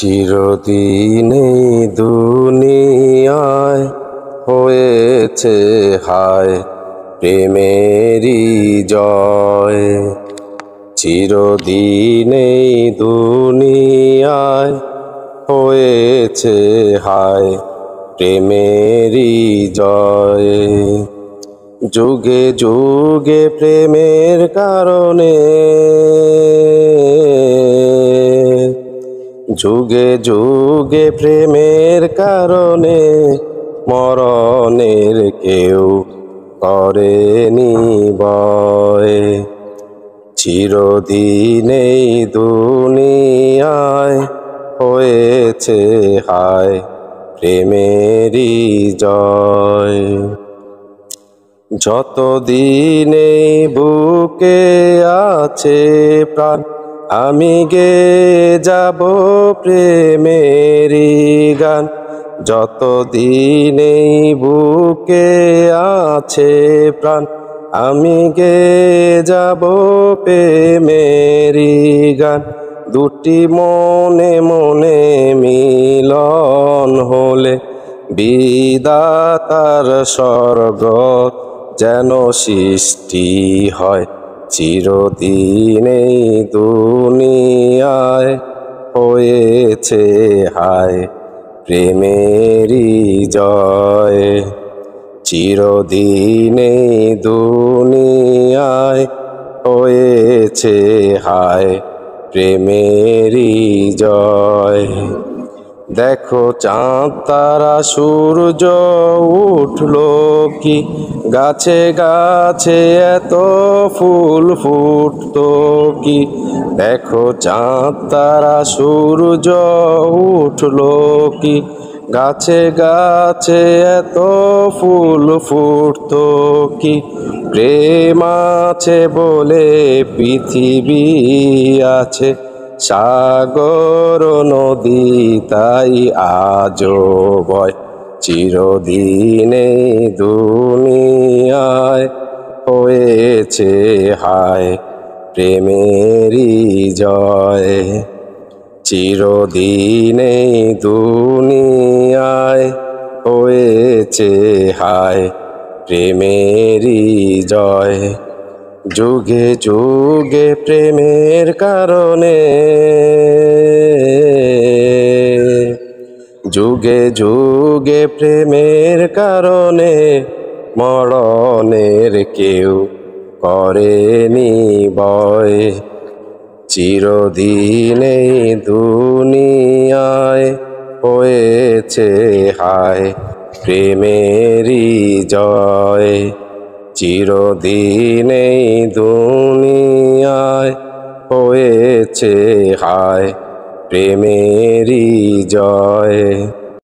চিরদিনই দুনিয়ায় হয়েছে হায় প্রেমেরই জয়। চিরদিনই দুনিয়ায় হয়েছে হায় প্রেমেরই জয়। যুগে যুগে প্রেমের কারণে, যুগে যুগে প্রেমের কারণে মরণের কেউ করেনি ভয়। চিরদিনই দুনিয়ায় হয়েছে হায় প্রেমেরই জয়। যতদিনে বুকে আছে প্রাণ আমি গেয়ে যাব প্রেমেরই গান। যতদিনে বুকে আছে প্রাণ আমি গেয়ে যাব প্রেমেরই গান। দুটি মনে মনে মিলন হলে বিধাতার স্বর্গ যেন সৃষ্টি হয়। চিরদিনই দুনিয়ায় হয়েছে হায় প্রেমেরই জয়। চিরদিনই দুনিয়ায় হয়েছে হায় প্রেমেরই জয়। দেখো চাঁদ তারা সূর্য উঠলো কি, গাছে গাছে এত ফুল ফুটতো কি। দেখো চাঁদ তারা সূর্য উঠলো কি, গাছে গাছে এত ফুল ফুটতো কি। প্রেম আছে বলে পৃথিবী আছে, সাগর নদী তাই আজও বয়। চিরদিনই দুনিয়ায় হয়েছে হায় প্রেমেরই জয়। চিরদিনই দুনিয়ায় হয়েছে হায় প্রেমেরই জয়। যুগে যুগে প্রেমের কারণে, যুগে যুগে প্রেমের কারণে মরণের কেউ করেনি ভয়। চিরদিনই দুনিয়ায় হয়েছে হায় প্রেমেরই জয়। চিরদিনই দুনিয়ায় হয়েছে হায় প্রেমেরই জয়।